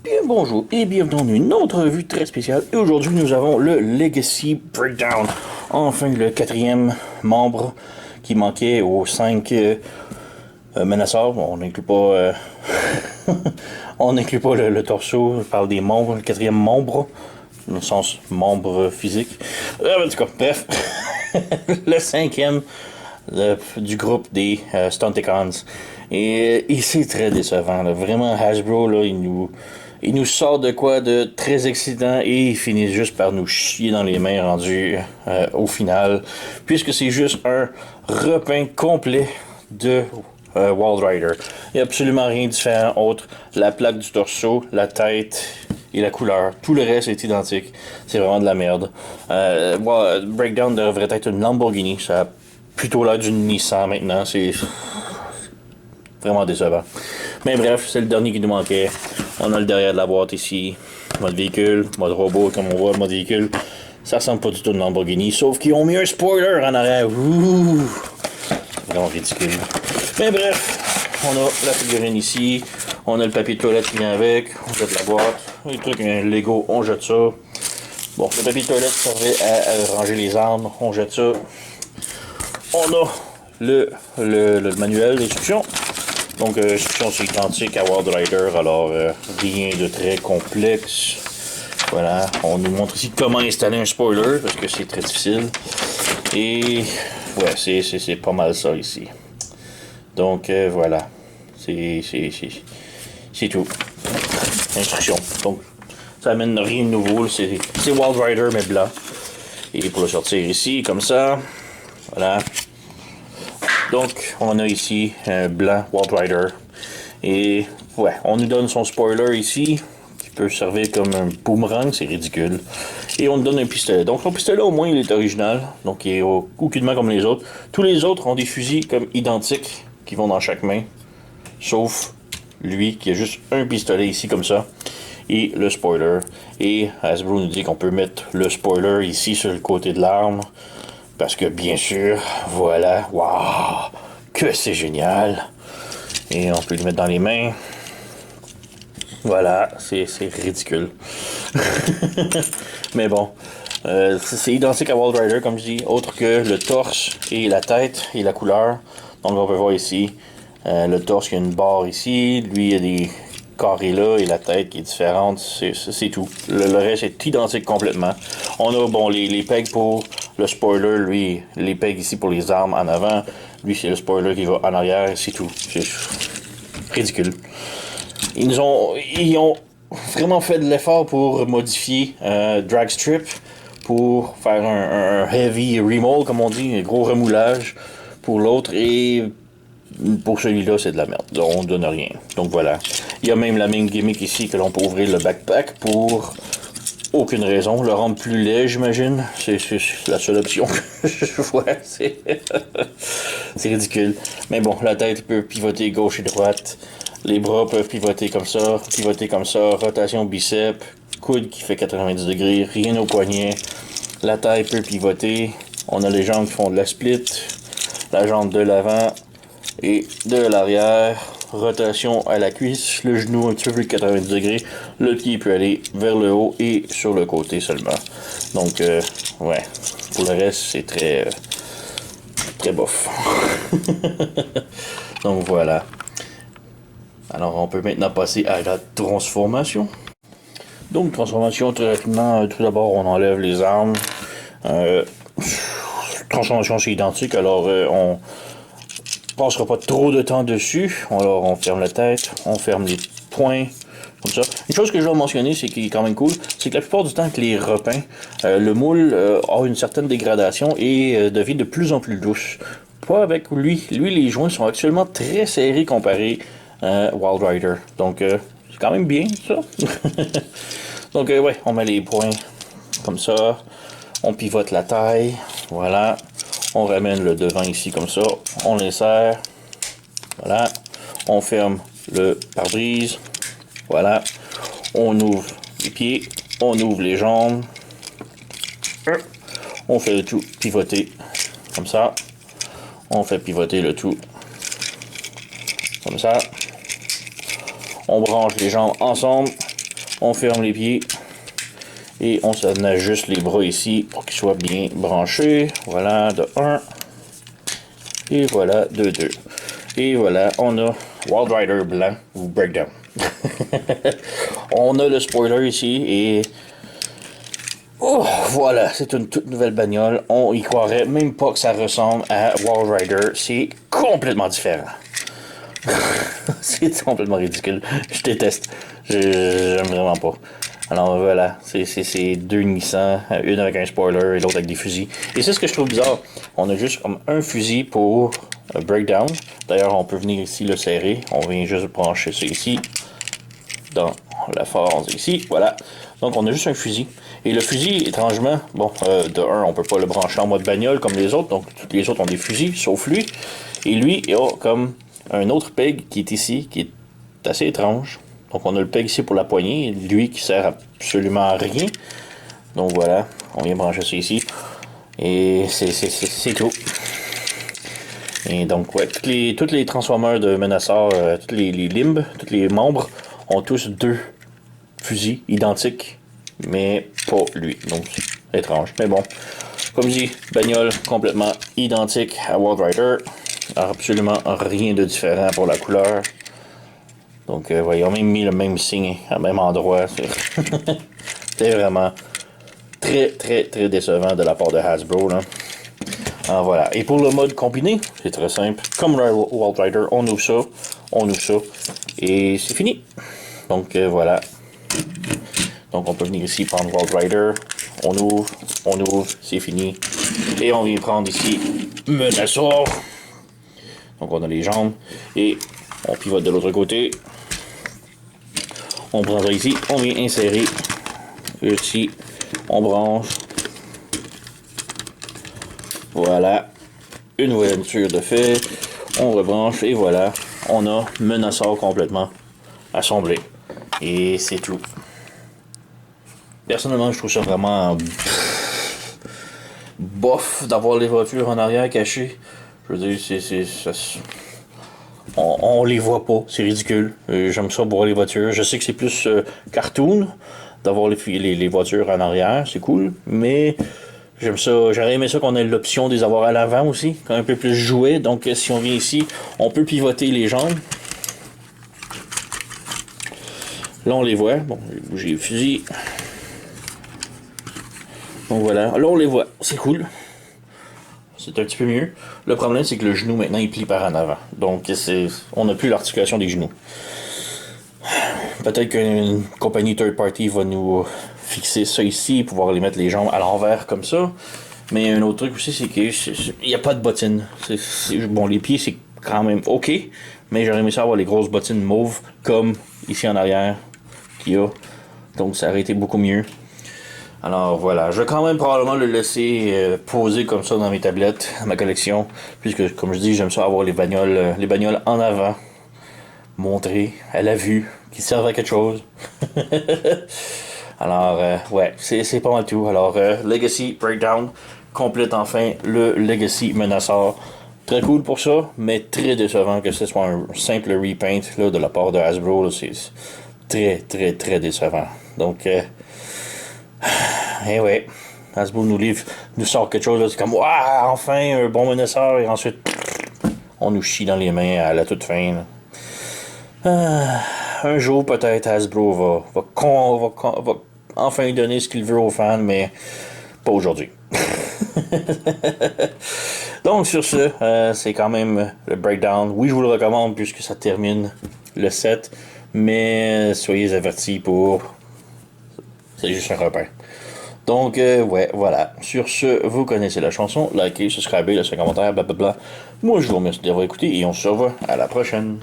Bien bonjour et bienvenue dans une autre revue très spéciale. Et aujourd'hui nous avons le Legacy Breakdown. Enfin le quatrième membre qui manquait aux 5 menaçeurs. Bon, on n'inclut pas on n'inclut pas le torseau, je parle des membres, le quatrième membre, dans le sens membre physique. En tout cas, bref, le cinquième du groupe des Stunticons. Et c'est très décevant, là. Vraiment, Hasbro, là, il nous sort de quoi de très excitant et il finit juste par nous chier dans les mains rendus au final. Puisque c'est juste un repeint complet de Wild Rider. Il n'y a absolument rien de différent autre. La plaque du torseau, la tête et la couleur. Tout le reste est identique. C'est vraiment de la merde. Breakdown devrait être une Lamborghini. Ça a plutôt l'air d'une Nissan maintenant. C'est vraiment décevant. Mais bref, c'est le dernier qui nous manquait. On a le derrière de la boîte ici. Mode véhicule, mode robot, comme on voit, mode véhicule. Ça ressemble pas du tout à une Lamborghini, sauf qu'ils ont mis un spoiler en arrière. Ouh! C'est vraiment ridicule. Mais bref, on a la figurine ici. On a le papier de toilette qui vient avec. On jette la boîte. Les trucs, un Lego, on jette ça. Bon, le papier de toilette servait à ranger les armes. On jette ça. On a le manuel d'instruction. Donc, l'instruction c'est identique à Wild Rider, alors rien de très complexe. Voilà, on nous montre ici comment installer un spoiler, parce que c'est très difficile. Et ouais, c'est pas mal ça ici. Donc, voilà. C'est tout. Instruction. Donc, ça amène rien de nouveau. C'est Wild Rider, mais blanc. Et pour le sortir ici, comme ça. Voilà. Donc, on a ici un blanc Wild Rider. Et ouais, on nous donne son spoiler ici, qui peut servir comme un boomerang, c'est ridicule. Et on nous donne un pistolet. Donc, son pistolet, au moins, il est original. Donc, il est aucunement comme les autres. Tous les autres ont des fusils comme identiques, qui vont dans chaque main. Sauf lui, qui a juste un pistolet ici, comme ça. Et le spoiler. Et Hasbro nous dit qu'on peut mettre le spoiler ici, sur le côté de l'arme. Parce que, bien sûr, voilà, waouh, que c'est génial. Et on peut le mettre dans les mains. Voilà, c'est ridicule. Mais bon, c'est identique à Wild Rider, comme je dis, autre que le torse et la tête et la couleur. Donc on peut voir ici, le torse, il y a une barre ici, lui, il y a des carrés là, et la tête qui est différente, c'est tout. Le reste est identique complètement. On a, bon, les pegs pour le spoiler, lui, les pegs ici pour les armes en avant. Lui, c'est le spoiler qui va en arrière, c'est tout. C'est ridicule. Ils ont vraiment fait de l'effort pour modifier Drag Strip, pour faire un heavy remold, comme on dit, un gros remoulage pour l'autre, et pour celui-là, c'est de la merde. On donne rien. Donc voilà. Il y a même la même gimmick ici que l'on peut ouvrir le backpack pour aucune raison. Le rendre plus laid, j'imagine. C'est la seule option que je vois. C'est ridicule. Mais bon, la tête peut pivoter gauche et droite. Les bras peuvent pivoter comme ça, rotation biceps, coude qui fait 90 degrés, rien au poignet. La taille peut pivoter. On a les jambes qui font de la split, la jambe de l'avant et de l'arrière. Rotation à la cuisse, le genou un petit peu plus de 90 degrés, le pied peut aller vers le haut et sur le côté seulement. Donc, ouais, pour le reste, c'est très bof. Donc voilà. Alors, on peut maintenant passer à la transformation. Donc, transformation, très rapidement, tout d'abord, on enlève les armes. Transformation, c'est identique, alors on passera pas trop de temps dessus. Alors, on ferme la tête, on ferme les poings, comme ça. Une chose que je dois mentionner, c'est qui est quand même cool, c'est que la plupart du temps, avec les repeints, le moule a une certaine dégradation et devient de plus en plus douce. Pas avec lui. Lui, les joints sont actuellement très serrés comparés Wild Rider. Donc, c'est quand même bien, ça. Donc, ouais, on met les points comme ça. On pivote la taille. Voilà. On ramène le devant ici comme ça. On l'insère. Voilà. On ferme le pare-brise. Voilà. On ouvre les pieds. On ouvre les jambes. On fait le tout pivoter comme ça. On fait pivoter le tout comme ça. On branche les jambes ensemble. On ferme les pieds. Et on s'en ajuste les bras ici pour qu'ils soient bien branchés. Voilà, de 1. Et voilà, de 2. Et voilà, on a Wild Rider blanc ou Breakdown. On a le spoiler ici et... Oh, voilà, c'est une toute nouvelle bagnole. On y croirait même pas que ça ressemble à Wild Rider. C'est complètement différent. C'est complètement ridicule. Je déteste. J'aime vraiment pas. Alors voilà, c'est deux Nissan, une avec un spoiler et l'autre avec des fusils. Et c'est ce que je trouve bizarre. On a juste comme un fusil pour Breakdown. D'ailleurs, on peut venir ici le serrer. On vient juste brancher ça ici. Dans la force ici, voilà. Donc on a juste un fusil. Et le fusil, étrangement, bon, de 1, on peut pas le brancher en mode bagnole comme les autres. Donc tous les autres ont des fusils, sauf lui. Et lui, il a comme un autre peg qui est ici, qui est assez étrange. Donc on a le peg ici pour la poignée, lui qui sert absolument à rien. Donc voilà, on vient brancher ça ici. Et c'est tout. Et donc ouais, tous les transformeurs de Menasor, tous les limbes, tous les membres ont tous deux fusils identiques, mais pas lui. Donc c'est étrange. Mais bon, comme je dis, bagnole complètement identique à Wild Rider. Absolument rien de différent pour la couleur. Donc, ils ont même mis le même signe au même endroit. C'est vraiment très, très, très décevant de la part de Hasbro. Là. Alors voilà. Et pour le mode combiné, c'est très simple. Comme Wild Rider, on ouvre ça, et c'est fini. Donc, voilà. Donc, on peut venir ici prendre Wild Rider. On ouvre, c'est fini. Et on vient prendre ici Menasor. Donc, on a les jambes. Et on pivote de l'autre côté. On prendra ici, on vient insérer ici, on branche. Voilà, une voiture de fait, on rebranche et voilà, on a Menasor complètement assemblé. Et c'est tout. Personnellement, je trouve ça vraiment bof d'avoir les voitures en arrière cachées. Je veux dire, on les voit pas, c'est ridicule. J'aime ça voir les voitures. Je sais que c'est plus cartoon d'avoir les voitures en arrière, c'est cool. Mais j'aime ça. J'aurais aimé ça qu'on ait l'option de les avoir à l'avant aussi, quand un peu plus joué. Donc si on vient ici, on peut pivoter les jambes. Là on les voit. Bon, j'ai bougé le fusil. Donc voilà. Là on les voit. C'est cool. C'est un petit peu mieux. Le problème, c'est que le genou, maintenant, il plie par en avant. Donc, on n'a plus l'articulation des genoux. Peut-être qu'une compagnie third party va nous fixer ça ici, pouvoir les mettre les jambes à l'envers comme ça. Mais un autre truc aussi, c'est qu'il n'y a pas de bottines. Bon, les pieds, c'est quand même OK, mais j'aurais aimé ça avoir les grosses bottines mauves, comme ici en arrière, qu'il y a. Donc, ça aurait été beaucoup mieux. Alors voilà, je vais quand même probablement le laisser poser comme ça dans mes tablettes, ma collection, puisque comme je dis, j'aime ça avoir les bagnoles en avant, montrées à la vue, qui servent à quelque chose. Alors ouais, c'est pas mal tout. Alors Legacy Breakdown complète enfin le Legacy Menasor. Très cool pour ça, mais très décevant que ce soit un simple repaint là, de la part de Hasbro. Là, c'est très très très décevant. Donc eh ouais, Hasbro nous sort quelque chose, là, c'est comme waouh, enfin un bon Menasor, et ensuite on nous chie dans les mains à la toute fin. Un jour peut-être Hasbro va enfin donner ce qu'il veut aux fans, mais pas aujourd'hui. Donc sur ce, c'est quand même le breakdown. Oui, je vous le recommande puisque ça termine le set, mais soyez avertis c'est juste un repère. Donc, ouais, voilà. Sur ce, vous connaissez la chanson. Likez, subscribez, laissez un commentaire, blablabla. Moi, je vous remercie d'avoir écouté et on se revoit à la prochaine.